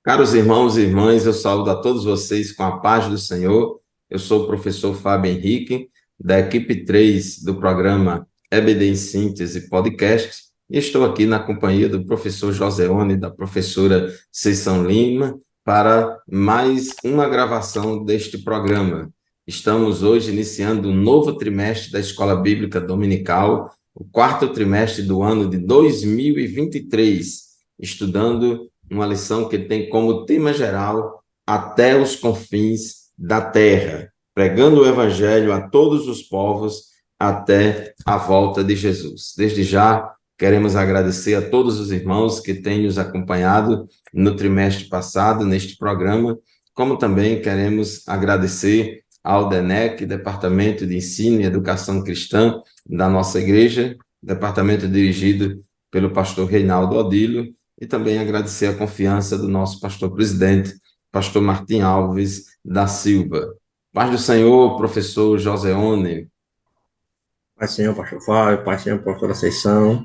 Caros irmãos e irmãs, eu saúdo a todos vocês com a paz do Senhor. Eu sou o professor Fábio Henrique, da equipe 3 do programa EBD em Síntese Podcast, e estou aqui na companhia do professor Joseone e da professora Ceição Lima para mais uma gravação deste programa. Estamos hoje iniciando um novo trimestre da Escola Bíblica Dominical, o quarto trimestre do ano de 2023, estudando uma lição que tem como tema geral até os confins da terra, pregando o evangelho a todos os povos até a volta de Jesus. Desde já, queremos agradecer a todos os irmãos que têm nos acompanhado no trimestre passado, neste programa, como também queremos agradecer ao DENEC, Departamento de Ensino e Educação Cristã da nossa igreja, departamento dirigido pelo pastor Reinaldo Odílio, e também agradecer a confiança do nosso pastor-presidente, pastor Martim Alves da Silva. Paz do Senhor, professor Joseone. Pai Senhor, Pastor Fábio, Pai Senhor, Pastor Conceição,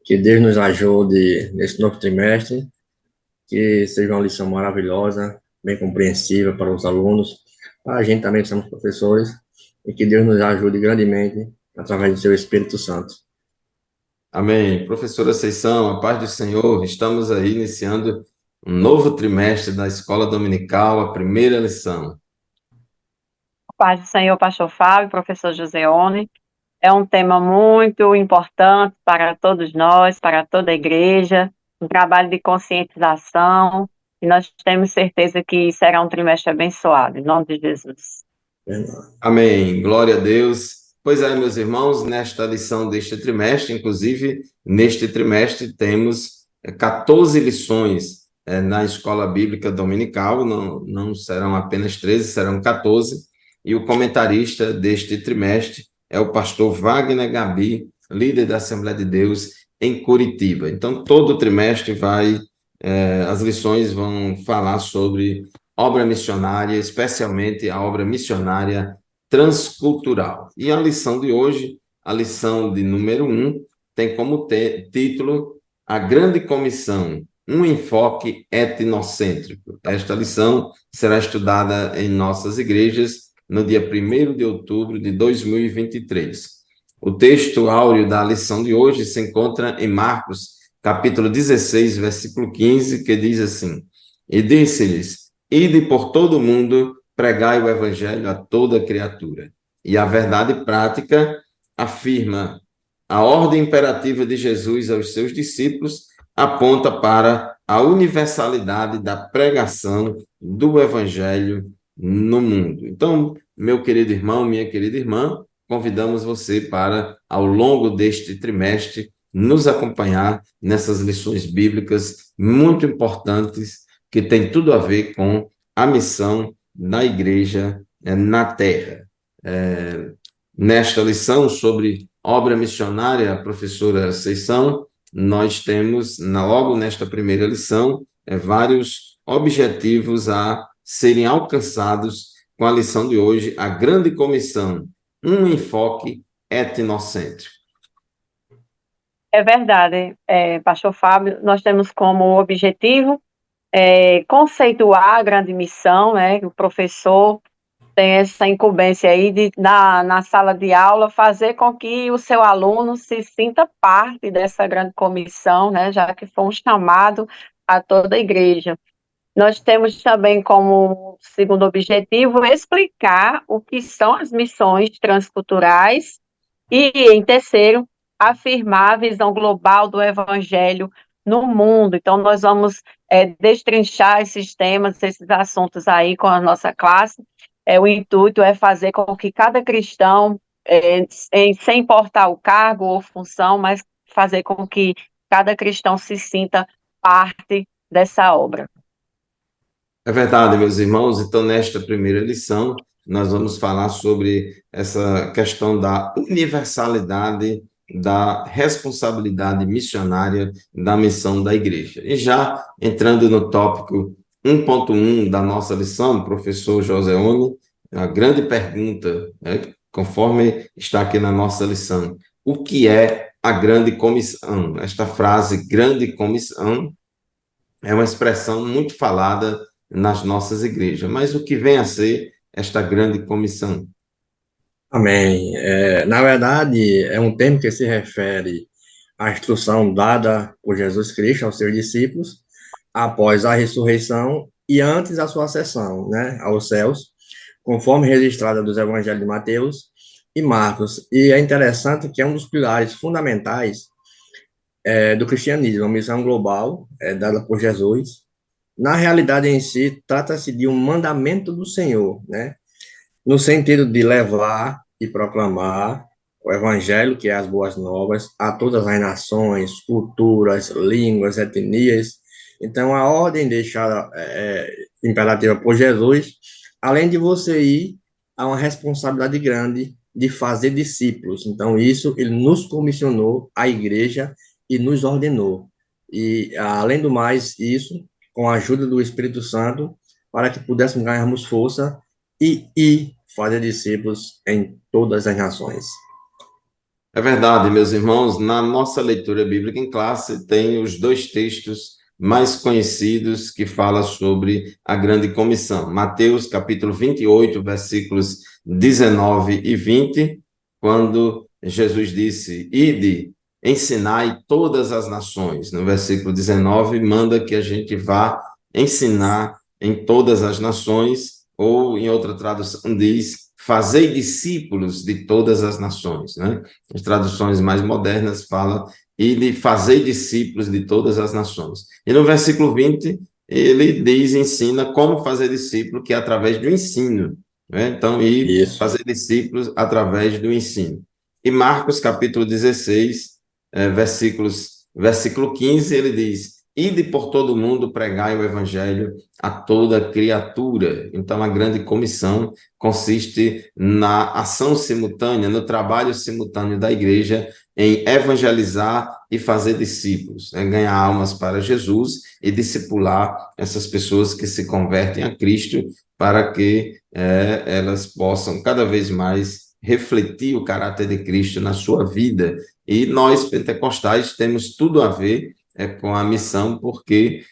que Deus nos ajude nesse novo trimestre, que seja uma lição maravilhosa, bem compreensível para os alunos, para a gente também que somos professores, e que Deus nos ajude grandemente através do seu Espírito Santo. Amém. Professora Ceição, a paz do Senhor. Estamos aí iniciando um novo trimestre da Escola Dominical, a primeira lição. Paz do Senhor, Pastor Fábio, professor Joseone. É um tema muito importante para todos nós, para toda a igreja, um trabalho de conscientização, e nós temos certeza que será um trimestre abençoado, em nome de Jesus. Amém. Glória a Deus. Pois é, meus irmãos, nesta lição deste trimestre, inclusive, neste trimestre temos 14 lições na Escola Bíblica Dominical, não serão apenas 13, serão 14, e o comentarista deste trimestre é o pastor Wagner Gabi, líder da Assembleia de Deus em Curitiba. Então, todo trimestre as lições vão falar sobre obra missionária, especialmente a obra missionária transcultural. E a lição de hoje, a lição de número 1, tem como título A Grande Comissão, um enfoque etnocêntrico. Esta lição será estudada em nossas igrejas no dia 1º de outubro de 2023. O texto áureo da lição de hoje se encontra em Marcos, capítulo 16, versículo 15, que diz assim: E disse-lhes: Ide por todo o mundo, pregai o evangelho a toda criatura. E a verdade prática afirma a ordem imperativa de Jesus aos seus discípulos, aponta para a universalidade da pregação do evangelho no mundo. Então, meu querido irmão, minha querida irmã, convidamos você para, ao longo deste trimestre, nos acompanhar nessas lições bíblicas muito importantes que têm tudo a ver com a missão da igreja na terra. Nesta lição sobre obra missionária, a professora Ceição, nós temos, logo nesta primeira lição, vários objetivos a serem alcançados com a lição de hoje, a Grande Comissão, um enfoque etnocêntrico. É verdade, Pastor Fábio, nós temos como objetivo conceituar a grande missão, né? O professor tem essa incumbência aí de, na sala de aula, fazer com que o seu aluno se sinta parte dessa grande comissão, né? Já que foi um chamado a toda a igreja. Nós temos também como segundo objetivo explicar o que são as missões transculturais e, em terceiro, afirmar a visão global do evangelho no mundo. Então, nós vamos destrinchar esses temas, esses assuntos aí com a nossa classe. O intuito é fazer com que cada cristão, sem importar o cargo ou função, mas fazer com que cada cristão se sinta parte dessa obra. É verdade, meus irmãos. Então, nesta primeira lição, nós vamos falar sobre essa questão da universalidade da responsabilidade missionária da missão da igreja. E já entrando no tópico 1.1 da nossa lição, professor Joseone, a grande pergunta, conforme está aqui na nossa lição: o que é a grande comissão? Esta frase, grande comissão, é uma expressão muito falada nas nossas igrejas. Mas o que vem a ser esta grande comissão? Amém. Na verdade, é um termo que se refere à instrução dada por Jesus Cristo aos seus discípulos após a ressurreição e antes da sua ascensão, né, aos céus, conforme registrada dos evangelhos de Mateus e Marcos. E é interessante que é um dos pilares fundamentais do cristianismo, a missão global dada por Jesus. Na realidade em si, trata-se de um mandamento do Senhor, né, no sentido de levar e proclamar o evangelho, que é as boas novas, a todas as nações, culturas, línguas, etnias. Então, a ordem deixada imperativa por Jesus, além de você ir, há uma responsabilidade grande de fazer discípulos. Então, isso ele nos comissionou, a igreja, e nos ordenou. E, além do mais, isso, com a ajuda do Espírito Santo, para que pudéssemos ganharmos força e fazer discípulos em todas as nações. É verdade, meus irmãos, na nossa leitura bíblica em classe tem os dois textos mais conhecidos que falam sobre a grande comissão. Mateus, capítulo 28, versículos 19 e 20, quando Jesus disse: Ide, ensinai todas as nações. No versículo 19, manda que a gente vá ensinar em todas as nações, ou em outra tradução diz: fazei discípulos de todas as nações, né? As traduções mais modernas falam e de fazer discípulos de todas as nações. E no versículo 20, ele diz, ensina como fazer discípulo, que é através do ensino, né? Então, e Isso. fazer discípulos através do ensino. E Marcos, capítulo 16, versículo 15, ele diz: Ide por todo mundo, pregai o evangelho a toda criatura. Então, a grande comissão consiste na ação simultânea, no trabalho simultâneo da igreja em evangelizar e fazer discípulos, né? Ganhar almas para Jesus e discipular essas pessoas que se convertem a Cristo para que elas possam cada vez mais refletir o caráter de Cristo na sua vida. E nós, pentecostais, temos tudo a ver com a missão, porque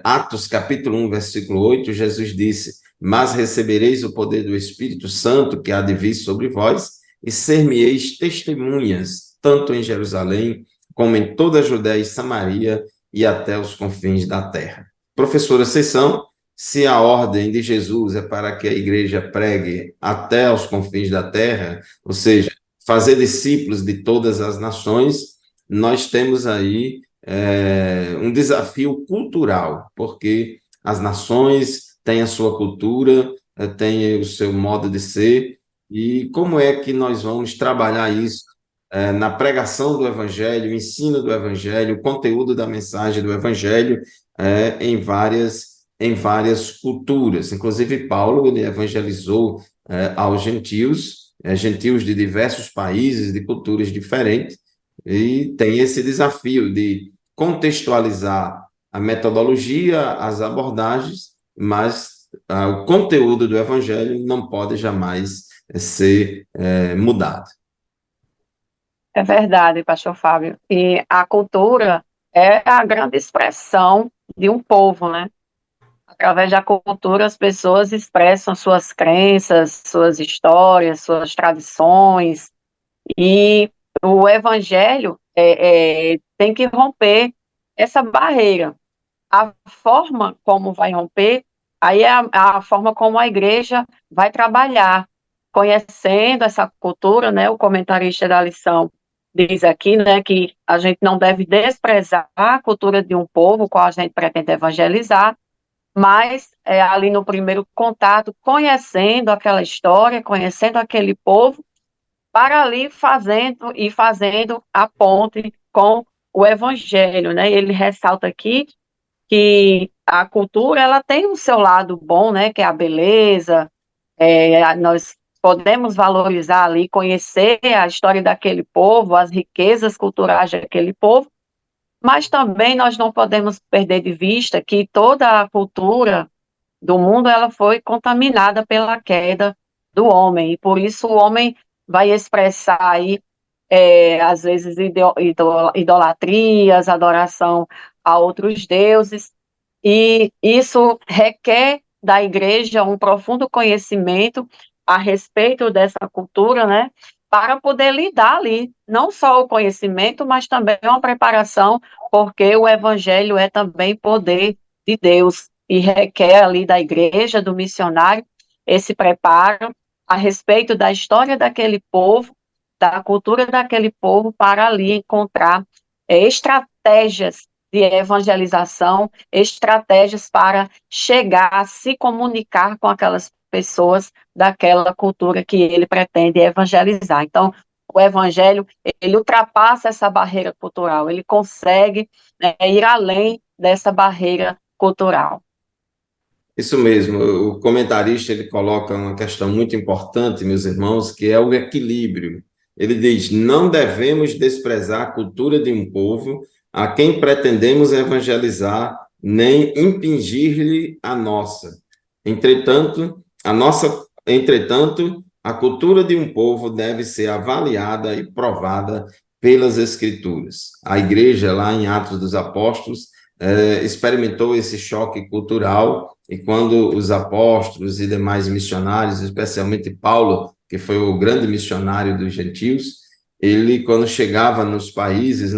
Atos capítulo 1, versículo 8, Jesus disse: Mas recebereis o poder do Espírito Santo que há de vir sobre vós, e ser-me-eis testemunhas, tanto em Jerusalém, como em toda a Judéia e Samaria, e até os confins da terra. Professora Sessão, se a ordem de Jesus é para que a igreja pregue até os confins da terra, ou seja, fazer discípulos de todas as nações, nós temos aí um desafio cultural, porque as nações têm a sua cultura, têm o seu modo de ser, e como é que nós vamos trabalhar isso na pregação do Evangelho, ensino do Evangelho, o conteúdo da mensagem do Evangelho em várias culturas. Inclusive, Paulo ele evangelizou aos gentios, gentios de diversos países, de culturas diferentes, e tem esse desafio de contextualizar a metodologia, as abordagens, mas o conteúdo do Evangelho não pode jamais ser mudado. É verdade, pastor Fábio. E a cultura é a grande expressão de um povo, né? Através da cultura, as pessoas expressam suas crenças, suas histórias, suas tradições, e o evangelho tem que romper essa barreira. A forma como vai romper, aí é a forma como a igreja vai trabalhar, conhecendo essa cultura, né? O comentarista da lição diz aqui, né, que a gente não deve desprezar a cultura de um povo, qual a gente pretende evangelizar, mas ali no primeiro contato, conhecendo aquela história, conhecendo aquele povo, para ali fazendo a ponte com o evangelho, né? Ele ressalta aqui que a cultura ela tem o seu lado bom, né? Que é a beleza. Nós podemos valorizar ali, conhecer a história daquele povo, as riquezas culturais daquele povo, mas também nós não podemos perder de vista que toda a cultura do mundo ela foi contaminada pela queda do homem, e por isso o homem vai expressar aí, às vezes, idolatrias, adoração a outros deuses, e isso requer da igreja um profundo conhecimento a respeito dessa cultura, né? Para poder lidar ali, não só o conhecimento, mas também uma preparação, porque o evangelho é também poder de Deus e requer ali da igreja, do missionário, esse preparo a respeito da história daquele povo, da cultura daquele povo, para ali encontrar estratégias de evangelização, estratégias para chegar a se comunicar com aquelas pessoas daquela cultura que ele pretende evangelizar. Então, o evangelho, ele ultrapassa essa barreira cultural, ele consegue, né, ir além dessa barreira cultural. Isso mesmo, o comentarista ele coloca uma questão muito importante, meus irmãos, que é o equilíbrio. Ele diz: não devemos desprezar a cultura de um povo a quem pretendemos evangelizar, nem impingir-lhe a nossa. Entretanto, a cultura de um povo deve ser avaliada e provada pelas Escrituras. A igreja, lá em Atos dos Apóstolos, experimentou esse choque cultural, e quando os apóstolos e demais missionários, especialmente Paulo, que foi o grande missionário dos gentios, ele, quando chegava nos países,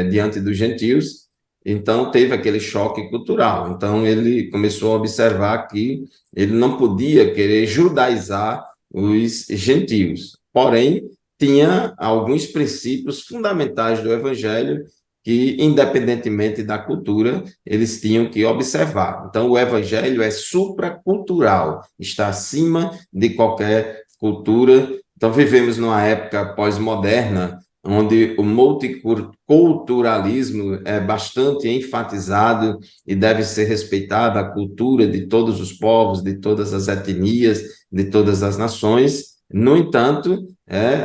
diante dos gentios, então teve aquele choque cultural. Então ele começou a observar que ele não podia querer judaizar os gentios, porém tinha alguns princípios fundamentais do evangelho que, independentemente da cultura, eles tinham que observar. Então, o evangelho é supracultural, está acima de qualquer cultura. Então, vivemos numa época pós-moderna, onde o multiculturalismo é bastante enfatizado e deve ser respeitada a cultura de todos os povos, de todas as etnias, de todas as nações. No entanto,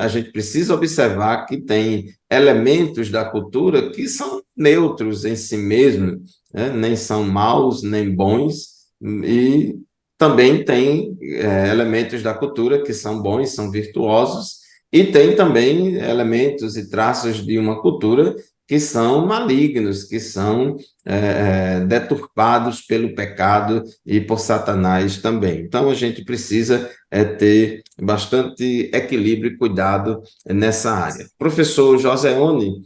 a gente precisa observar que tem elementos da cultura que são neutros em si mesmo, né? Nem são maus, nem bons, e também tem elementos da cultura que são bons, são virtuosos, e tem também elementos e traços de uma cultura que são malignos, que são deturpados pelo pecado e por Satanás também. Então, a gente precisa ter bastante equilíbrio e cuidado nessa área. Professor Joseone,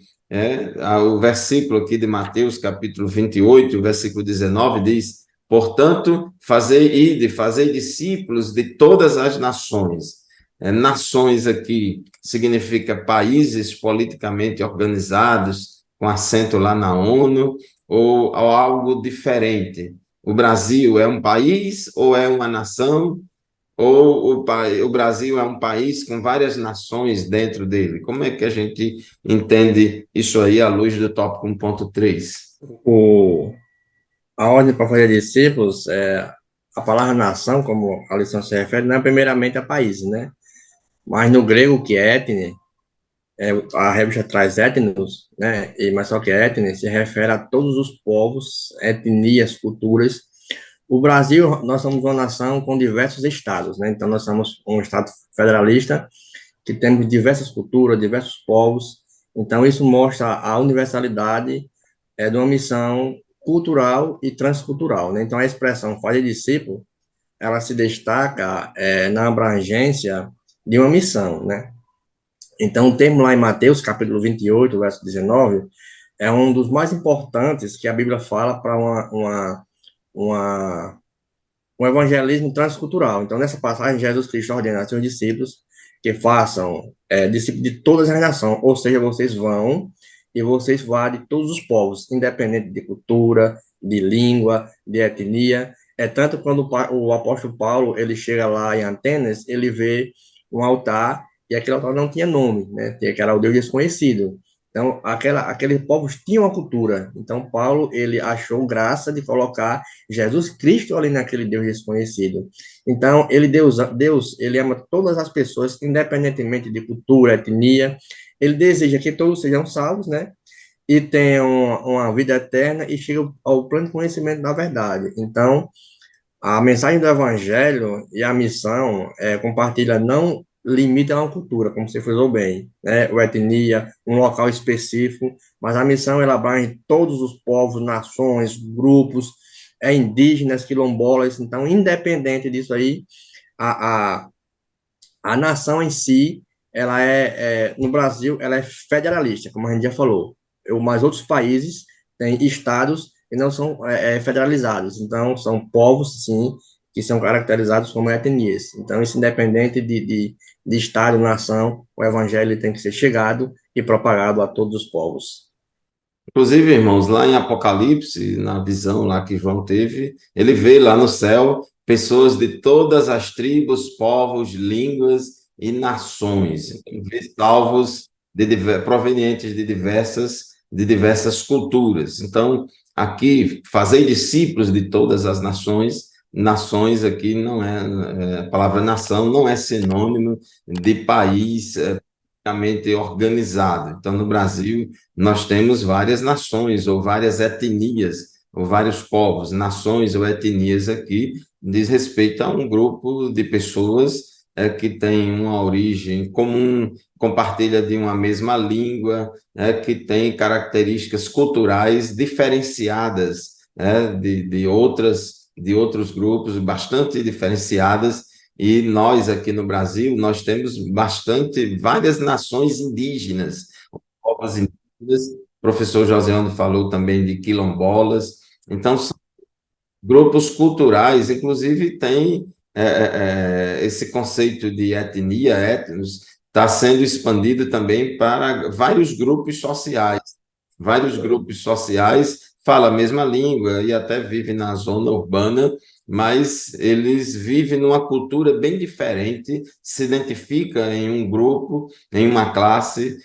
o versículo aqui de Mateus, capítulo 28, versículo 19, diz: portanto, fazei discípulos de todas as nações. Nações aqui significa países politicamente organizados, com assento lá na ONU, ou algo diferente? O Brasil é um país ou é uma nação? Ou o Brasil é um país com várias nações dentro dele? Como é que a gente entende isso aí à luz do tópico 1.3? A ordem para fazer discípulos, a palavra nação, como a lição se refere, não é primeiramente a países, né? Mas no grego, que é etne, a revista traz etnos, né? Mas só que etne se refere a todos os povos, etnias, culturas. O Brasil, nós somos uma nação com diversos estados, né? Então, nós somos um estado federalista que temos diversas culturas, diversos povos. Então, isso mostra a universalidade de uma missão cultural e transcultural, né? Então, a expressão fazer discípulo, ela se destaca na abrangência de uma missão, né? Então, o termo lá em Mateus, capítulo 28, verso 19, é um dos mais importantes que a Bíblia fala para uma, um evangelismo transcultural. Então, nessa passagem, Jesus Cristo ordena aos seus discípulos que façam discípulos de todas as nações, ou seja, vocês vão e vocês vão de todos os povos, independente de cultura, de língua, de etnia. É tanto quando o apóstolo Paulo ele chega lá em Atenas, ele vê um altar e aquele altar não tinha nome, né? Que era o Deus desconhecido. Então, aqueles povos tinham uma cultura. Então, Paulo, ele achou graça de colocar Jesus Cristo ali naquele Deus desconhecido. Então, Deus, ele ama todas as pessoas, independentemente de cultura, etnia. Ele deseja que todos sejam salvos, né? E tenham uma vida eterna e cheguem ao pleno conhecimento da verdade. Então, a mensagem do Evangelho e a missão compartilha não limita a uma cultura, como você frisou bem, né? Ou etnia, um local específico, mas a missão ela abrange todos os povos, nações, grupos, indígenas, quilombolas, então, independente disso aí, a, a, a nação em si, ela no Brasil, ela é federalista, como a gente já falou. Mas outros países têm estados e não são federalizados. Então, são povos, sim, que são caracterizados como etnias. Então, isso independente de estado, nação, o evangelho tem que ser chegado e propagado a todos os povos. Inclusive, irmãos, lá em Apocalipse, na visão lá que João teve, ele vê lá no céu pessoas de todas as tribos, povos, línguas e nações. Ele vê salvos provenientes de diversas culturas. Então, aqui, fazer discípulos de todas as nações, nações aqui não a palavra nação não é sinônimo de país politicamente organizado. Então, no Brasil, nós temos várias nações, ou várias etnias, ou vários povos, nações ou etnias aqui, diz respeito a um grupo de pessoas que tem uma origem comum, compartilha de uma mesma língua, que tem características culturais diferenciadas de outros grupos, bastante diferenciadas, e nós aqui no Brasil, nós temos várias nações indígenas, povos indígenas, o professor Joseano falou também de quilombolas, então são grupos culturais, inclusive tem esse conceito de etnia, etnos, está sendo expandido também para vários grupos sociais falam a mesma língua e até vivem na zona urbana, mas eles vivem numa cultura bem diferente, se identifica em um grupo, em uma classe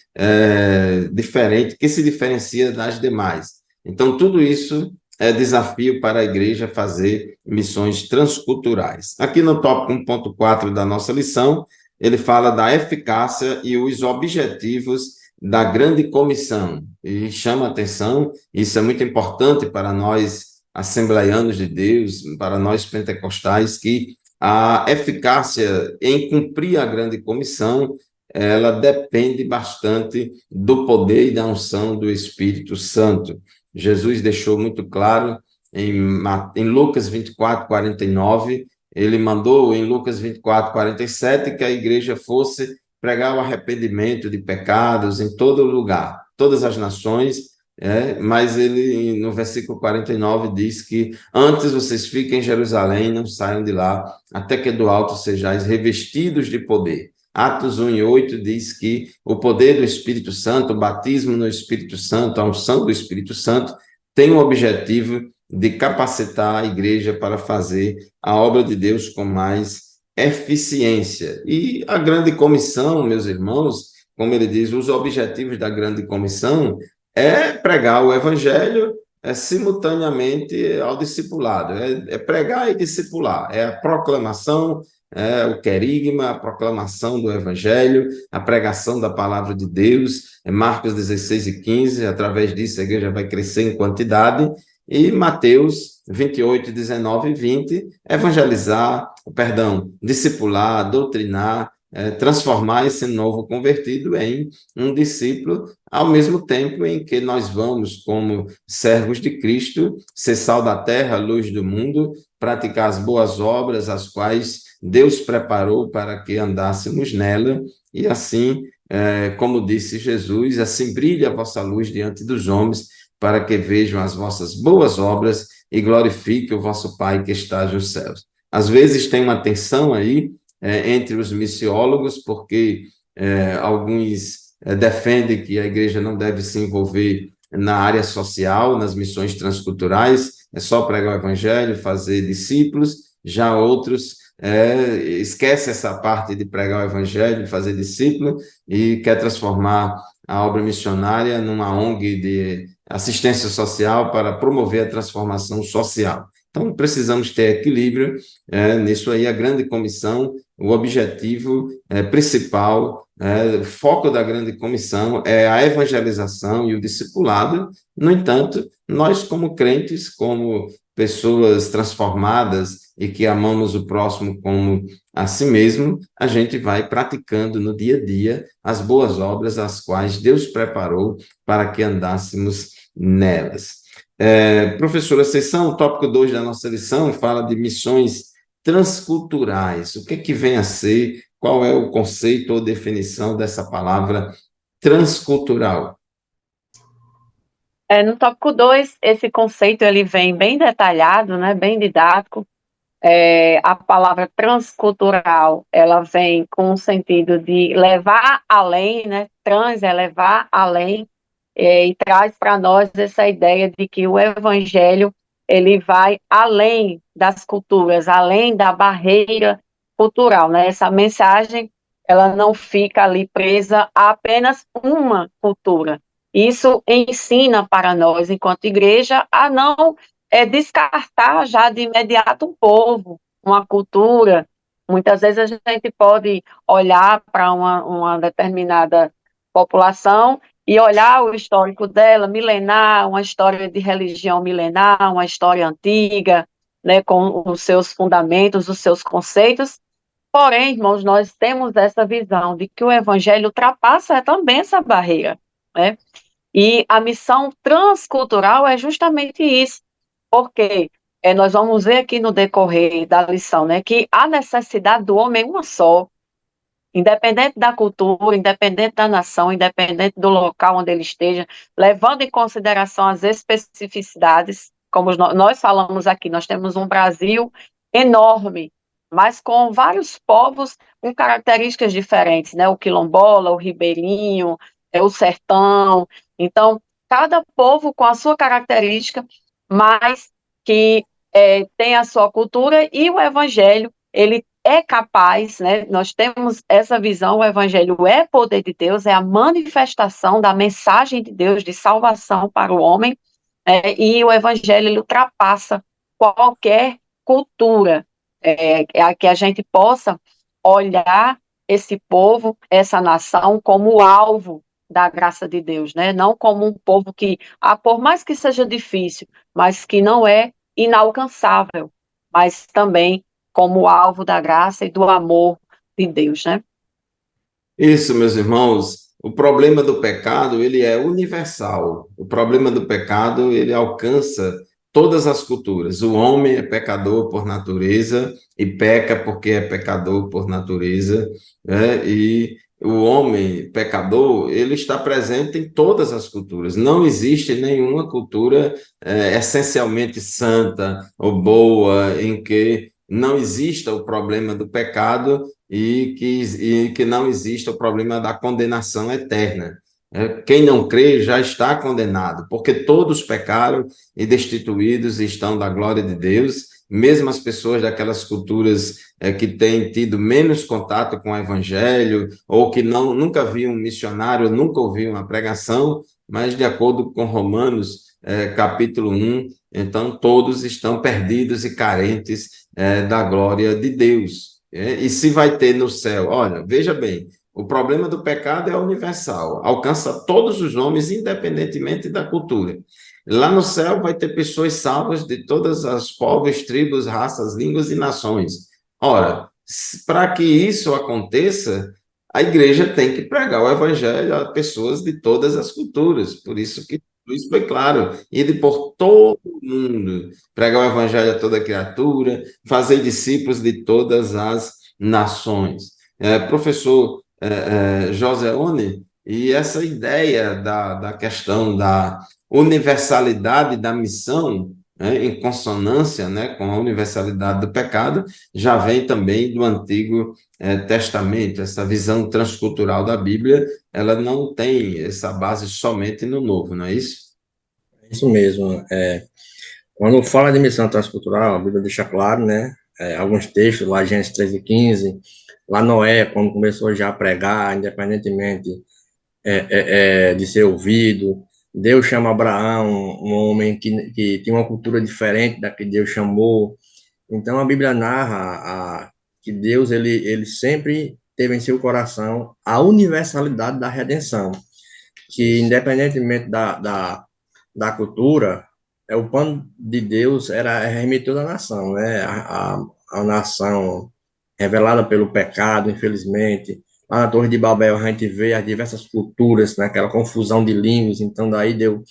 diferente, que se diferencia das demais. Então, tudo isso é desafio para a igreja fazer missões transculturais. Aqui no tópico 1.4 da nossa lição, ele fala da eficácia e os objetivos da grande comissão, e chama atenção, isso é muito importante para nós assembleianos de Deus, para nós pentecostais, que a eficácia em cumprir a grande comissão, ela depende bastante do poder e da unção do Espírito Santo. Jesus deixou muito claro em Lucas 24, 49, ele mandou em Lucas 24, 47, que a igreja fosse pregar o arrependimento de pecados em todo lugar, todas as nações, mas ele, no versículo 49, diz que antes vocês fiquem em Jerusalém, não saiam de lá, até que do alto sejais revestidos de poder. Atos 1 e 8 diz que o poder do Espírito Santo, o batismo no Espírito Santo, a unção do Espírito Santo, tem o objetivo de capacitar a igreja para fazer a obra de Deus com mais eficiência. E a grande comissão, meus irmãos, como ele diz, os objetivos da grande comissão é pregar o evangelho simultaneamente ao discipulado, é pregar e discipular, é a proclamação, o querigma, a proclamação do evangelho, a pregação da palavra de Deus, Marcos 16 e 15, através disso a igreja vai crescer em quantidade, e Mateus 28, 19 e 20, discipular, doutrinar, transformar esse novo convertido em um discípulo, ao mesmo tempo em que nós vamos, como servos de Cristo, ser sal da terra, luz do mundo, praticar as boas obras, as quais Deus preparou para que andássemos nela, e assim, como disse Jesus, assim brilha a vossa luz diante dos homens, para que vejam as vossas boas obras e glorifique o vosso Pai que está nos céus. Às vezes tem uma tensão aí entre os missiólogos, porque alguns defendem que a igreja não deve se envolver na área social, nas missões transculturais, é só pregar o evangelho, fazer discípulos, já outros esquecem essa parte de pregar o evangelho, fazer discípulo, e quer transformar a obra missionária numa ONG de assistência social para promover a transformação social. Então, precisamos ter equilíbrio nisso aí, a grande comissão, o objetivo principal, o foco da grande comissão é a evangelização e o discipulado. No entanto, nós como crentes, como pessoas transformadas e que amamos o próximo como a si mesmo, a gente vai praticando no dia a dia as boas obras, as quais Deus preparou para que andássemos nelas. Professora, a seção, o tópico 2 da nossa lição fala de missões transculturais. O que é que vem a ser? Qual é o conceito ou definição dessa palavra transcultural? No tópico 2, esse conceito ele vem bem detalhado, né, bem didático. A palavra transcultural, ela vem com o sentido de levar além, né, trans é levar além, e traz para nós essa ideia de que o evangelho, ele vai além das culturas, além da barreira cultural, né, essa mensagem, ela não fica ali presa a apenas uma cultura. Isso ensina para nós, enquanto igreja, a não descartar já de imediato um povo, uma cultura. Muitas vezes a gente pode olhar para uma determinada população e olhar o histórico dela, milenar, uma história de religião milenar, uma história antiga, né, com os seus fundamentos, os seus conceitos. Porém, irmãos, nós temos essa visão de que o evangelho ultrapassa também essa barreira, né? E a missão transcultural é justamente isso, porque nós vamos ver aqui no decorrer da lição, né, que a necessidade do homem é uma só, independente da cultura, independente da nação, independente do local onde ele esteja, levando em consideração as especificidades, como nós falamos aqui, nós temos um Brasil enorme, mas com vários povos com características diferentes, né? O quilombola, o ribeirinho, o sertão. Então, cada povo com a sua característica, mas que tem a sua cultura, e o evangelho, ele é capaz, né? Nós temos essa visão, o evangelho é poder de Deus, é a manifestação da mensagem de Deus de salvação para o homem, e o evangelho ele ultrapassa qualquer cultura, a que a gente possa olhar esse povo, essa nação, como alvo da graça de Deus, né? Não como um povo que, por mais que seja difícil, mas que não é inalcançável, mas também como alvo da graça e do amor de Deus, né? Isso, meus irmãos, o problema do pecado, ele é universal. O problema do pecado, ele alcança todas as culturas. O homem é pecador por natureza e peca porque é pecador por natureza, né? E o homem pecador, ele está presente em todas as culturas. Não existe nenhuma cultura essencialmente santa ou boa em que não exista o problema do pecado e que não exista o problema da condenação eterna. Quem não crê já está condenado, porque todos pecaram e destituídos estão da glória de Deus, mesmo as pessoas daquelas culturas que têm tido menos contato com o evangelho, ou que nunca viram um missionário, nunca ouviram uma pregação, mas de acordo com Romanos, capítulo 1, então todos estão perdidos e carentes da glória de Deus. E se vai ter no céu? Olha, veja bem, o problema do pecado é universal, alcança todos os homens, independentemente da cultura. Lá no céu vai ter pessoas salvas de todas as povos, tribos, raças, línguas e nações. Ora, para que isso aconteça, a igreja tem que pregar o evangelho a pessoas de todas as culturas. Por isso que isso foi claro. Ir por todo mundo, pregar o evangelho a toda criatura, fazer discípulos de todas as nações. Professor Joseone, e essa ideia da questão da universalidade da missão, né, em consonância, né, com a universalidade do pecado, já vem também do Antigo Testamento. Essa visão transcultural da Bíblia, ela não tem essa base somente no Novo, não é isso? Isso mesmo. Quando fala de missão transcultural, a Bíblia deixa claro, né? Alguns textos, lá Gênesis 13:15, lá Noé, quando começou já a pregar, independentemente de ser ouvido, Deus chama Abraão, um homem que tinha uma cultura diferente da que Deus chamou. Então a Bíblia narra que Deus ele sempre teve em seu coração a universalidade da redenção, que independentemente da cultura, o plano de Deus era remir toda a nação, né? A nação revelada pelo pecado, infelizmente. Lá na Torre de Babel a gente vê as diversas culturas, naquela confusão de línguas, então daí deu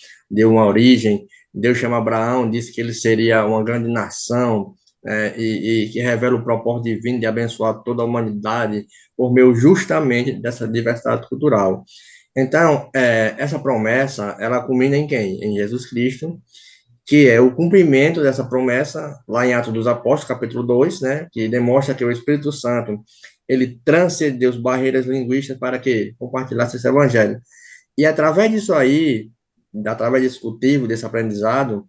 uma origem. Deus chama Abraão, disse que ele seria uma grande nação, e que revela o propósito divino de abençoar toda a humanidade por meio justamente dessa diversidade cultural. Então, essa promessa, ela culmina em quem? Em Jesus Cristo, que é o cumprimento dessa promessa, lá em Atos dos Apóstolos, capítulo 2, né, que demonstra que o Espírito Santo, ele transcendeu as barreiras linguísticas para que compartilhasse esse evangelho. E através disso aí, através desse cultivo, desse aprendizado,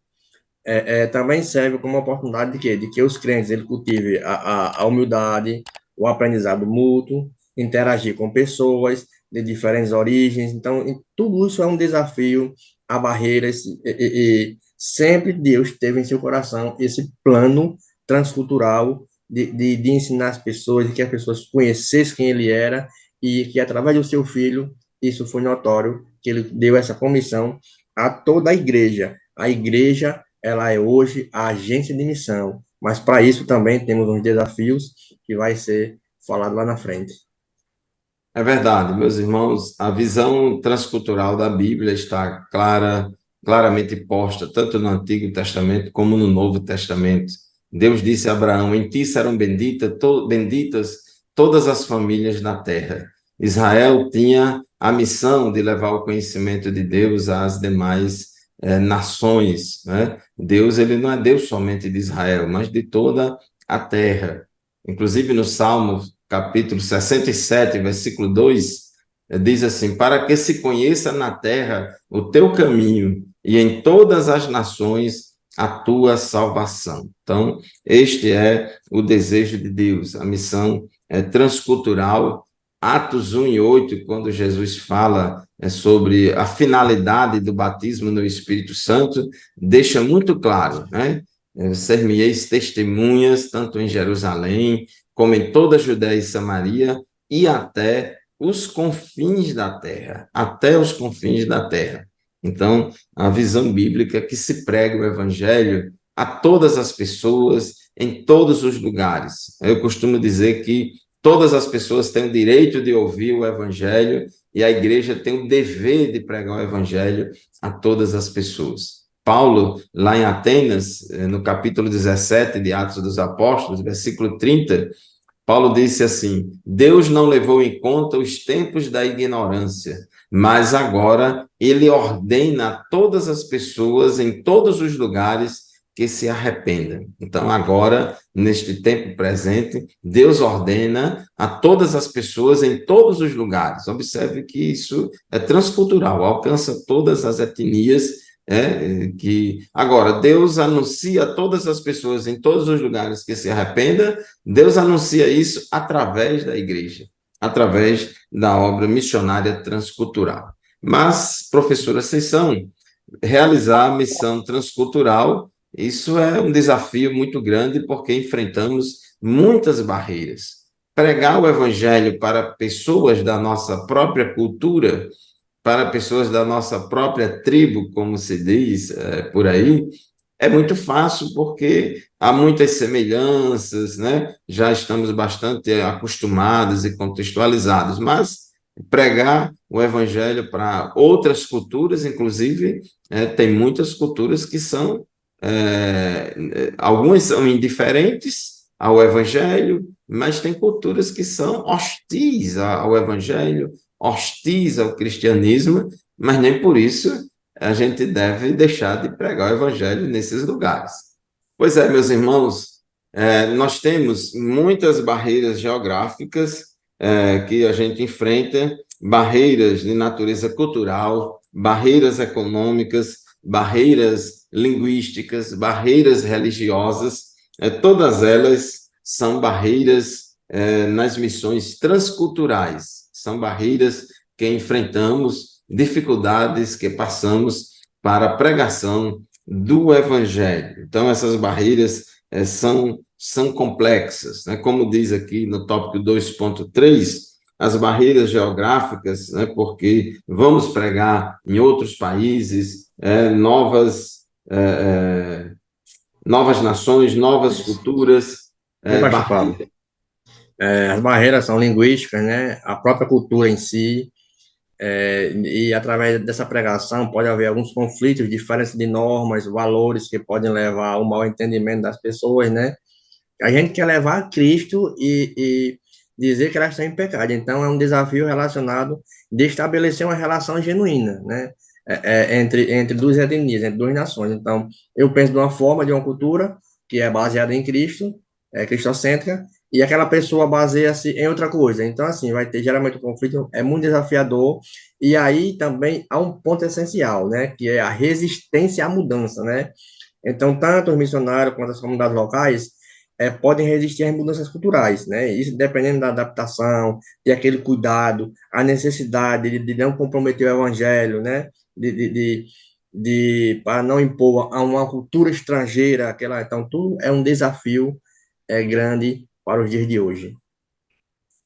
também serve como oportunidade de quê? De que os crentes ele cultive a humildade, o aprendizado mútuo, interagir com pessoas de diferentes origens. Então, tudo isso é um desafio a barreiras e sempre Deus teve em seu coração esse plano transcultural de ensinar as pessoas, de que as pessoas conhecessem quem ele era e que através do seu filho, isso foi notório, que ele deu essa comissão a toda a igreja. A igreja ela é hoje a agência de missão, mas para isso também temos uns desafios que vai ser falado lá na frente. É verdade, meus irmãos, a visão transcultural da Bíblia está claramente posta, tanto no Antigo Testamento como no Novo Testamento. Deus disse a Abraão: em ti serão benditas todas as famílias da terra. Israel tinha a missão de levar o conhecimento de Deus às demais nações, né? Deus, ele não é Deus somente de Israel, mas de toda a terra. Inclusive no Salmo capítulo 67, versículo 2, diz assim: para que se conheça na terra o teu caminho e em todas as nações a tua salvação. Então, este é o desejo de Deus, a missão transcultural. Atos 1 e 8, quando Jesus fala sobre a finalidade do batismo no Espírito Santo, deixa muito claro, né? Ser-me-eis testemunhas, tanto em Jerusalém, como em toda a Judéia e Samaria, e até os confins da terra, até os confins da terra. Então, a visão bíblica é que se prega o evangelho a todas as pessoas, em todos os lugares. Eu costumo dizer que todas as pessoas têm o direito de ouvir o evangelho e a igreja tem o dever de pregar o evangelho a todas as pessoas. Paulo, lá em Atenas, no capítulo 17 de Atos dos Apóstolos, versículo 30, Paulo disse assim: Deus não levou em conta os tempos da ignorância, mas agora ele ordena a todas as pessoas em todos os lugares que se arrependam. Então, agora, neste tempo presente, Deus ordena a todas as pessoas em todos os lugares. Observe que isso é transcultural, alcança todas as etnias. Agora, Deus anuncia a todas as pessoas em todos os lugares que se arrependam. Deus anuncia isso através da igreja, através da obra missionária transcultural. Mas, professora Ascensão, realizar a missão transcultural, isso é um desafio muito grande, porque enfrentamos muitas barreiras. Pregar o evangelho para pessoas da nossa própria cultura, para pessoas da nossa própria tribo, como se diz por aí, é muito fácil, porque há muitas semelhanças, né? Já estamos bastante acostumados e contextualizados, mas pregar o evangelho para outras culturas, inclusive, tem muitas culturas que são, algumas são indiferentes ao evangelho, mas tem culturas que são hostis ao evangelho, hostis ao cristianismo, mas nem por isso a gente deve deixar de pregar o evangelho nesses lugares. Pois é, meus irmãos, nós temos muitas barreiras geográficas que a gente enfrenta, barreiras de natureza cultural, barreiras econômicas, barreiras linguísticas, barreiras religiosas, todas elas são barreiras nas missões transculturais, são barreiras que enfrentamos, dificuldades que passamos para a pregação do evangelho. Então, essas barreiras são complexas, né? Como diz aqui no tópico 2.3, as barreiras geográficas, né? Porque vamos pregar em outros países, novas novas nações, novas culturas, Sim, pastor Fábio. barreiras. As barreiras são linguísticas, né? A própria cultura em si, e através dessa pregação pode haver alguns conflitos, diferença de normas, valores que podem levar ao mau entendimento das pessoas, né? A gente quer levar a Cristo e dizer que elas estão em pecado. Então, é um desafio relacionado de estabelecer uma relação genuína, né? Entre duas etnias, entre duas nações. Então, eu penso de uma forma, de uma cultura que é baseada em Cristo, cristocêntrica, e aquela pessoa baseia-se em outra coisa. Então, assim, vai ter geralmente um conflito, é muito desafiador, e aí também há um ponto essencial, né? Que é a resistência à mudança, né? Então, tanto os missionários quanto as comunidades locais podem resistir às mudanças culturais, né? Isso dependendo da adaptação, de aquele cuidado, a necessidade de não comprometer o evangelho, né? Para não impor a uma cultura estrangeira, aquela, então tudo é um desafio grande para os dias de hoje.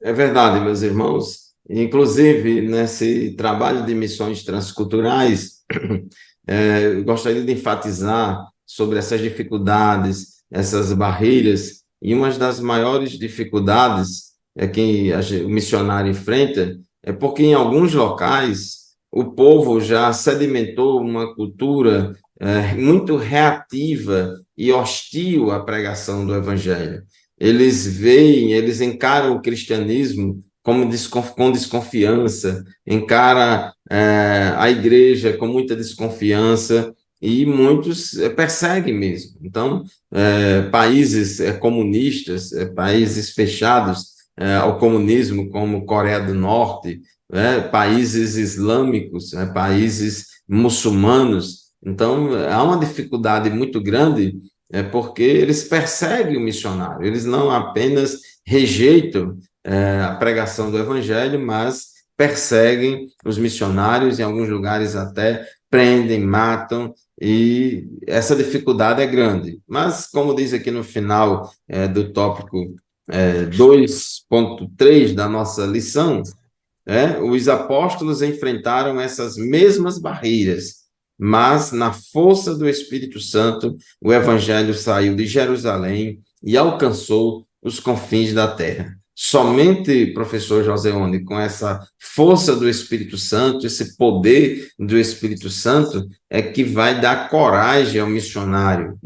É verdade, meus irmãos. Inclusive, nesse trabalho de missões transculturais, eu gostaria de enfatizar sobre essas dificuldades, essas barreiras, e uma das maiores dificuldades que o missionário enfrenta é porque em alguns locais o povo já sedimentou uma cultura muito reativa e hostil à pregação do evangelho. Eles veem, eles encaram o cristianismo com desconfiança, encara a igreja com muita desconfiança e muitos perseguem mesmo. Então, países comunistas, países fechados ao comunismo, como Coreia do Norte, países islâmicos, países muçulmanos. Então, há uma dificuldade muito grande porque eles perseguem o missionário, eles não apenas rejeitam a pregação do evangelho, mas perseguem os missionários, em alguns lugares até prendem, matam, e essa dificuldade é grande. Mas, como diz aqui no final do tópico 2.3 da nossa lição, os apóstolos enfrentaram essas mesmas barreiras, mas na força do Espírito Santo, o evangelho saiu de Jerusalém e alcançou os confins da terra. Somente, professor Joseone, com essa força do Espírito Santo, esse poder do Espírito Santo, é que vai dar coragem ao missionário,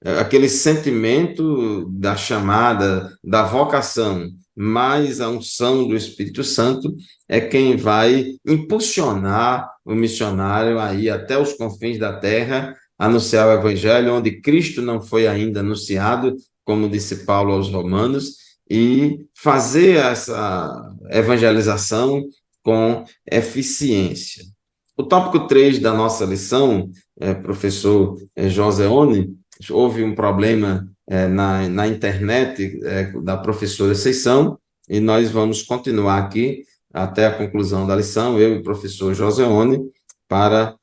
aquele sentimento da chamada, da vocação, mais a unção do Espírito Santo é quem vai impulsionar o missionário aí até os confins da terra, anunciar o evangelho onde Cristo não foi ainda anunciado, como disse Paulo aos Romanos, e fazer essa evangelização com eficiência. O tópico 3 da nossa lição, professor Joseone, houve um problema na internet da professora Seição, e nós vamos continuar aqui até a conclusão da lição, eu e o professor Joseone, para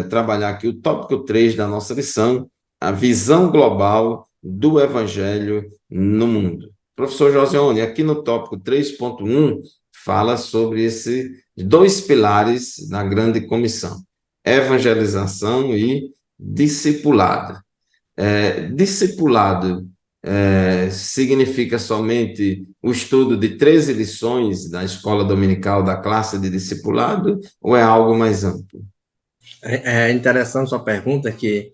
trabalhar aqui o tópico 3 da nossa lição, a visão global do Evangelho no mundo. Professor Joseone, aqui no tópico 3.1, fala sobre esses dois pilares da grande comissão, evangelização e discipulado. Discipulado significa somente o estudo de 13 lições da escola dominical da classe de discipulado ou é algo mais amplo? É interessante sua pergunta, que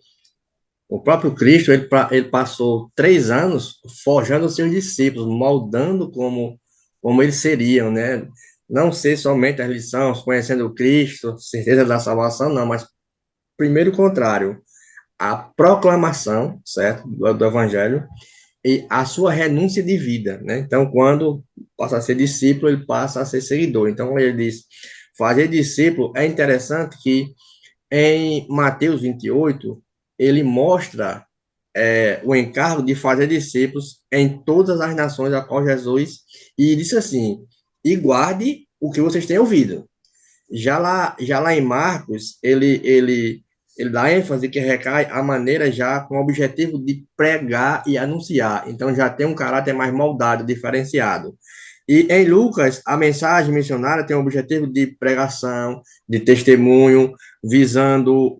o próprio Cristo, ele passou 3 anos forjando os seus discípulos, moldando como eles seriam, né? Não ser somente as lições, conhecendo o Cristo, certeza da salvação, não, mas primeiro o contrário, a proclamação, certo, do Evangelho e a sua renúncia de vida, né? Então, quando passa a ser discípulo, ele passa a ser seguidor. Então, ele diz, fazer discípulo é interessante que em Mateus 28, ele mostra o encargo de fazer discípulos em todas as nações a qual Jesus, e disse assim, e guarde o que vocês têm ouvido. Já lá em Marcos, ele dá ênfase que recai a maneira já com o objetivo de pregar e anunciar. Então, já tem um caráter mais moldado, diferenciado. E em Lucas, a mensagem missionária tem o objetivo de pregação, de testemunho, visando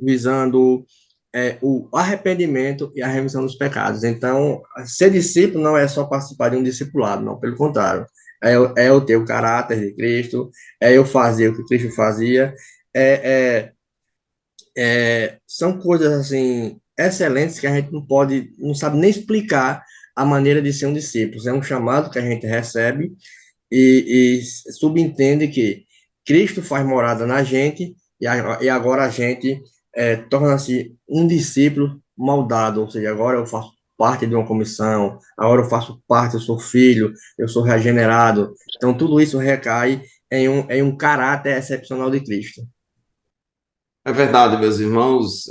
o arrependimento e a remissão dos pecados. Então, ser discípulo não é só participar de um discipulado, não, pelo contrário. É eu ter o caráter de Cristo, é eu fazer o que Cristo fazia, é, são coisas assim excelentes que a gente não sabe nem explicar a maneira de ser um discípulo. É um chamado que a gente recebe e subentende que Cristo faz morada na gente e agora a gente torna-se um discípulo moldado, ou seja, agora eu faço parte de uma comissão, agora eu faço parte, eu sou filho, eu sou regenerado. Então, tudo isso recai em um caráter excepcional de Cristo. É verdade, meus irmãos,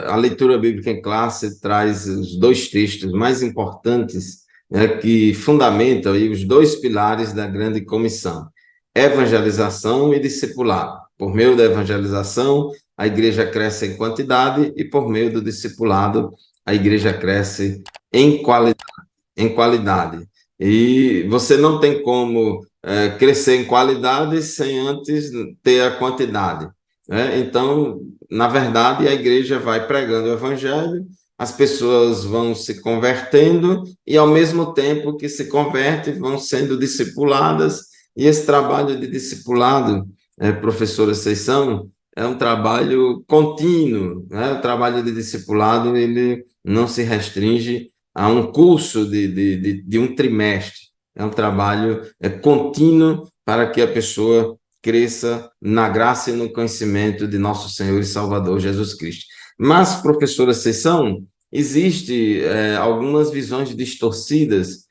a leitura bíblica em classe traz os dois textos mais importantes, né, que fundamentam aí os dois pilares da grande comissão: evangelização e discipulado. Por meio da evangelização, a igreja cresce em quantidade e por meio do discipulado, a igreja cresce em qualidade. E você não tem como crescer em qualidade sem antes ter a quantidade, né? Então, na verdade, a igreja vai pregando o evangelho, as pessoas vão se convertendo e, ao mesmo tempo que se convertem, vão sendo discipuladas. E esse trabalho de discipulado, professora Conceição, é um trabalho contínuo, né? O trabalho de discipulado, ele não se restringe a um curso de um trimestre. É um trabalho contínuo para que a pessoa cresça na graça e no conhecimento de nosso Senhor e Salvador Jesus Cristo. Mas, professora Conceição, existe algumas visões distorcidas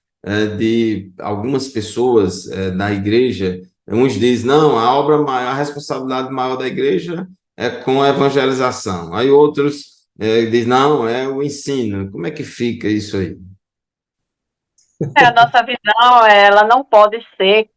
de algumas pessoas da igreja. Uns dizem, não, a obra maior, a responsabilidade maior da igreja é com a evangelização. Aí outros dizem, não, é o ensino. Como é que fica isso aí? A nossa visão, ela não pode ser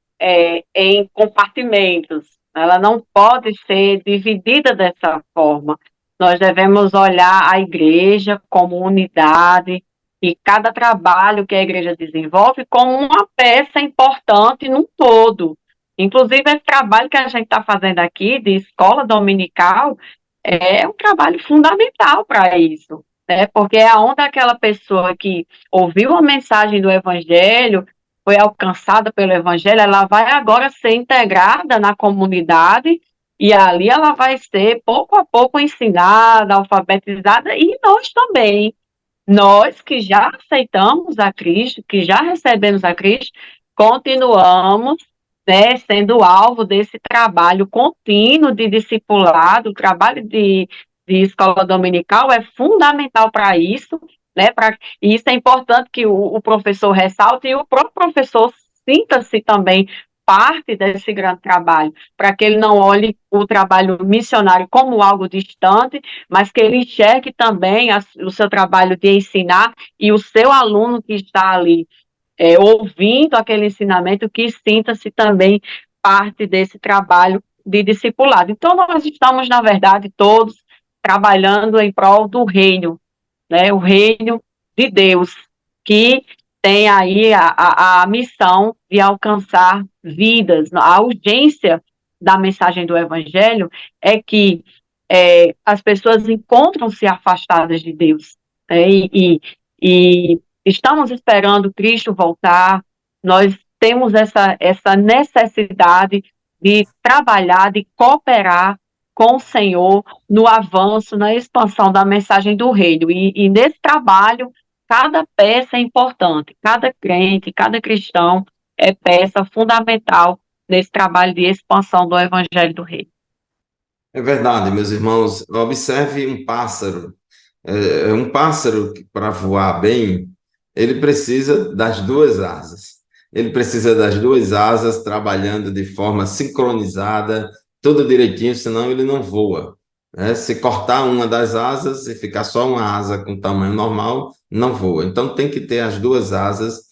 em compartimentos, ela não pode ser dividida dessa forma. Nós devemos olhar a igreja como unidade e cada trabalho que a igreja desenvolve como uma peça importante num todo. Inclusive, esse trabalho que a gente está fazendo aqui de escola dominical é um trabalho fundamental para isso, né? Porque é onde aquela pessoa que ouviu a mensagem do Evangelho, foi alcançada pelo Evangelho, ela vai agora ser integrada na comunidade e ali ela vai ser pouco a pouco ensinada, alfabetizada, e nós também. Nós que já aceitamos a Cristo, que já recebemos a Cristo, continuamos, né, sendo alvo desse trabalho contínuo de discipulado. O trabalho de escola dominical é fundamental para isso, né? E isso é importante que o professor ressalte e o próprio professor sinta-se também parte desse grande trabalho, para que ele não olhe o trabalho missionário como algo distante, mas que ele enxergue também o seu trabalho de ensinar e o seu aluno que está ali ouvindo aquele ensinamento, que sinta-se também parte desse trabalho de discipulado. Então, nós estamos, na verdade, todos trabalhando em prol do reino, né? O reino de Deus, que tem aí a missão de alcançar vidas. A urgência da mensagem do Evangelho é que as pessoas encontram-se afastadas de Deus, né? E estamos esperando Cristo voltar. Nós temos essa necessidade de trabalhar, de cooperar com o Senhor no avanço, na expansão da mensagem do reino. E nesse trabalho, cada peça é importante, cada crente, cada cristão é peça fundamental nesse trabalho de expansão do evangelho do reino. É verdade, meus irmãos. Observe um pássaro. Um pássaro, para voar bem, ele precisa das duas asas. Ele precisa das duas asas trabalhando de forma sincronizada, tudo direitinho, senão ele não voa, né? Se cortar uma das asas e ficar só uma asa com tamanho normal, não voa. Então tem que ter as duas asas,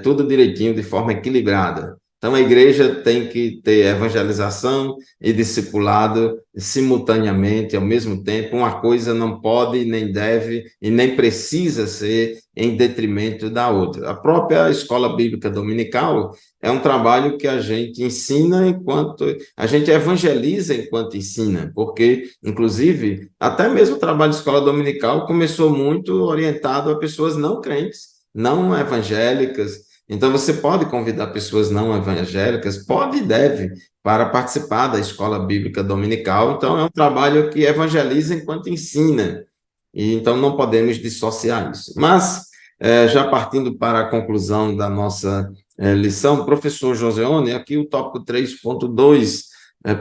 tudo direitinho, de forma equilibrada. Então, a igreja tem que ter evangelização e discipulado simultaneamente, ao mesmo tempo. Uma coisa não pode, nem deve e nem precisa ser em detrimento da outra. A própria escola bíblica dominical é um trabalho que a gente ensina enquanto a gente evangeliza enquanto ensina, porque, inclusive, até mesmo o trabalho de escola dominical começou muito orientado a pessoas não crentes, não evangélicas. Então, você pode convidar pessoas não evangélicas, pode e deve, para participar da escola bíblica dominical. Então, é um trabalho que evangeliza enquanto ensina, e então não podemos dissociar isso. Mas, já partindo para a conclusão da nossa lição, professor Joseone, aqui o tópico 3.2,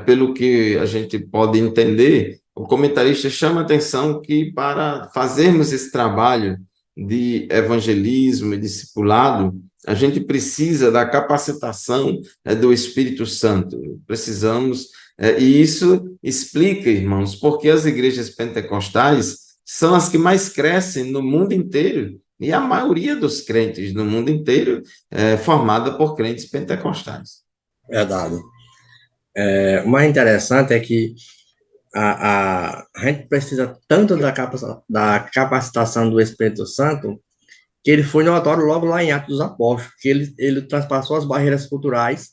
pelo que a gente pode entender, o comentarista chama a atenção que para fazermos esse trabalho de evangelismo e discipulado, a gente precisa da capacitação do Espírito Santo. Precisamos, e isso explica, irmãos, porque as igrejas pentecostais são as que mais crescem no mundo inteiro, e a maioria dos crentes no mundo inteiro é formada por crentes pentecostais. Verdade. O mais interessante é que a gente precisa tanto da capacitação do Espírito Santo, que ele foi notório logo lá em Atos dos Apóstolos, que ele transpassou as barreiras culturais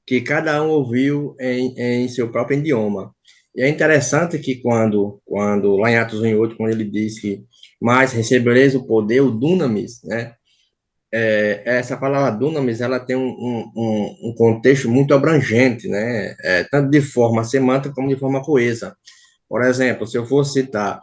que cada um ouviu em seu próprio idioma. E é interessante que quando lá em Atos 1:8, quando ele diz que mas recebereis o poder, o dunamis, né? Essa palavra dunamis, ela tem um contexto muito abrangente, né? Tanto de forma semântica como de forma coesa. Por exemplo, se eu for citar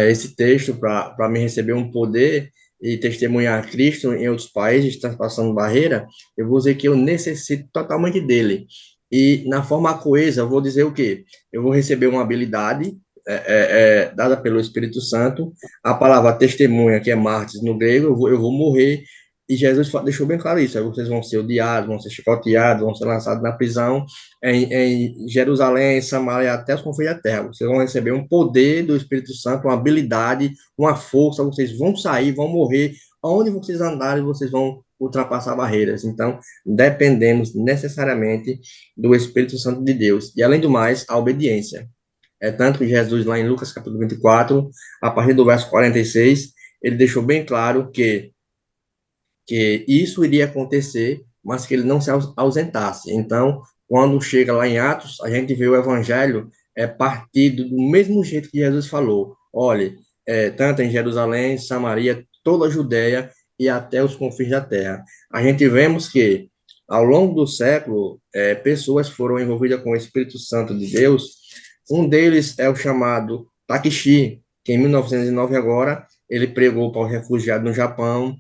esse texto para me receber um poder e testemunhar Cristo em outros países, transpassando barreira, eu vou dizer que eu necessito totalmente dele. E na forma coesa, eu vou dizer o quê? Eu vou receber uma habilidade dada pelo Espírito Santo, a palavra testemunha, que é mártires no grego, eu vou morrer, e Jesus deixou bem claro isso, aí vocês vão ser odiados, vão ser chicoteados, vão ser lançados na prisão, em Jerusalém, Samaria, até os confins da terra. Vocês vão receber um poder do Espírito Santo, uma habilidade, uma força. Vocês vão sair, vão morrer. Aonde vocês andarem, vocês vão ultrapassar barreiras. Então, dependemos necessariamente do Espírito Santo de Deus. E, além do mais, a obediência. É tanto que Jesus, lá em Lucas capítulo 24, a partir do verso 46, ele deixou bem claro que isso iria acontecer, mas que ele não se ausentasse. Então, quando chega lá em Atos, a gente vê o evangelho partido do mesmo jeito que Jesus falou. Olhe, tanto em Jerusalém, Samaria, toda a Judéia e até os confins da terra. A gente vemos que, ao longo do século, pessoas foram envolvidas com o Espírito Santo de Deus. Um deles é o chamado Takeshi, que em 1909 agora, ele pregou para os refugiados no Japão,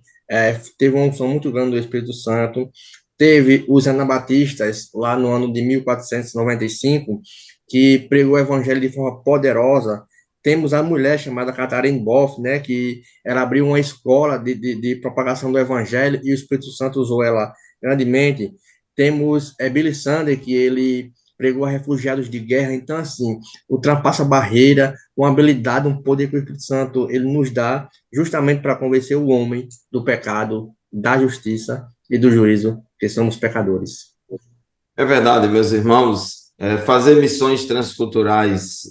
teve uma unção muito grande do Espírito Santo. Teve os anabatistas, lá no ano de 1495, que pregou o evangelho de forma poderosa. Temos a mulher chamada Catherine Boff, né, que ela abriu uma escola de propagação do evangelho e o Espírito Santo usou ela grandemente. Temos Billy Sunday, que ele pregou a refugiados de guerra. Então, assim, ultrapassa a barreira, uma habilidade, um poder que o Espírito Santo ele nos dá justamente para convencer o homem do pecado, da justiça e do juízo, que somos pecadores. É verdade, meus irmãos. Fazer missões transculturais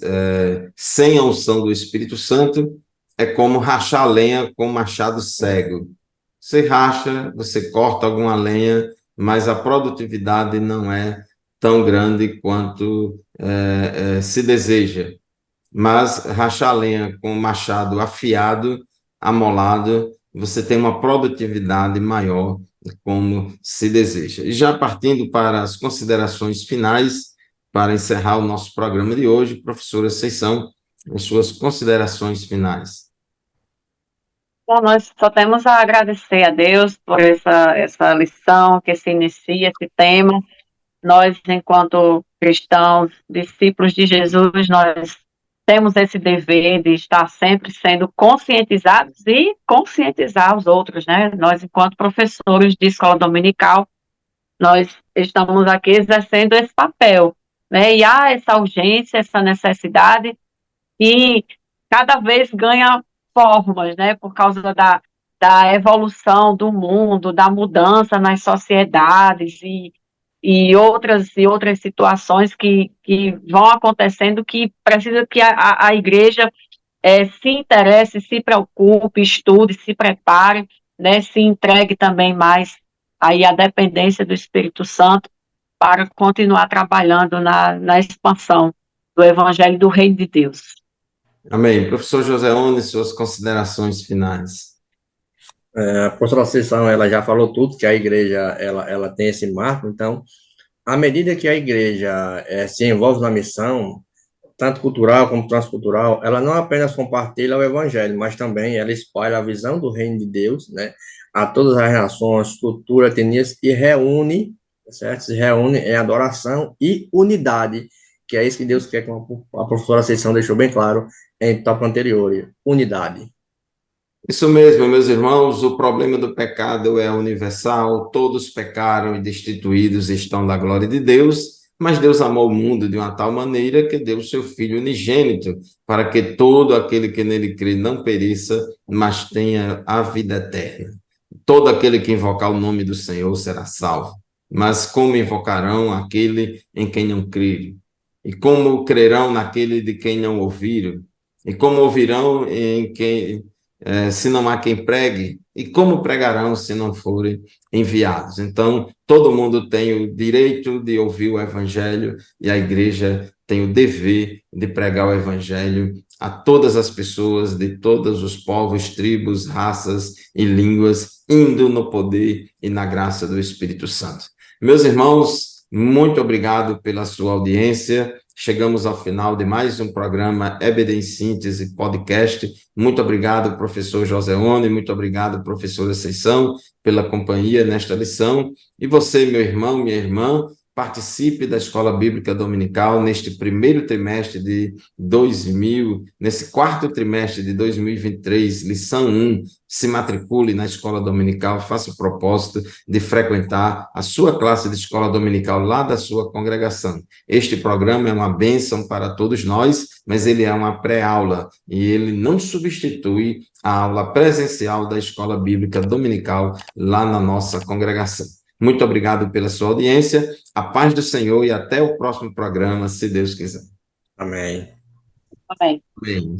sem a unção do Espírito Santo é como rachar lenha com machado cego. Você racha, você corta alguma lenha, mas a produtividade não é tão grande quanto se deseja. Mas rachar lenha com machado afiado, amolado, você tem uma produtividade maior como se deseja. E já partindo para as considerações finais, para encerrar o nosso programa de hoje, professora Conceição, as suas considerações finais. Bom, nós só temos a agradecer a Deus por essa lição que se inicia, esse tema. Nós, enquanto cristãos, discípulos de Jesus, nós temos esse dever de estar sempre sendo conscientizados e conscientizar os outros, né? Nós, enquanto professores de escola dominical, nós estamos aqui exercendo esse papel, né? E há essa urgência, essa necessidade, e cada vez ganha formas, né? Por causa da evolução do mundo, da mudança nas sociedades, e outras situações que vão acontecendo, que precisa que a igreja se interesse, se preocupe, estude, se prepare, né, se entregue também mais aí à dependência do Espírito Santo para continuar trabalhando na expansão do Evangelho do Reino de Deus. Amém. Professor Joseone, suas considerações finais. A professora Conceição, ela já falou tudo, que a igreja, ela tem esse marco, então, à medida que a igreja se envolve na missão, tanto cultural como transcultural, ela não apenas compartilha o evangelho, mas também ela espalha a visão do reino de Deus, né, a todas as nações, culturas, etnias, e reúne, certo? Se reúne em adoração e unidade, que é isso que Deus quer, como a professora Conceição deixou bem claro em tópico anterior, unidade. Isso mesmo, meus irmãos, o problema do pecado é universal, todos pecaram e destituídos estão da glória de Deus, mas Deus amou o mundo de uma tal maneira que deu o seu Filho unigênito, para que todo aquele que nele crê não pereça, mas tenha a vida eterna. Todo aquele que invocar o nome do Senhor será salvo. Mas como invocarão aquele em quem não crerem? E como crerão naquele de quem não ouviram? E como ouvirão em quem se não há quem pregue, e como pregarão se não forem enviados? Então, todo mundo tem o direito de ouvir o evangelho, e a igreja tem o dever de pregar o evangelho a todas as pessoas, de todos os povos, tribos, raças e línguas, indo no poder e na graça do Espírito Santo. Meus irmãos, muito obrigado pela sua audiência. Chegamos ao final de mais um programa EBD em Síntese Podcast. Muito obrigado, professor Joseone, muito obrigado, professora Conceição, pela companhia nesta lição. E você, meu irmão, minha irmã, participe da Escola Bíblica Dominical neste primeiro trimestre de 2000, nesse quarto trimestre de 2023, lição 1, se matricule na Escola Dominical, faça o propósito de frequentar a sua classe de Escola Dominical lá da sua congregação. Este programa é uma bênção para todos nós, mas ele é uma pré-aula e ele não substitui a aula presencial da Escola Bíblica Dominical lá na nossa congregação. Muito obrigado pela sua audiência, a paz do Senhor e até o próximo programa, se Deus quiser. Amém. Amém. Amém.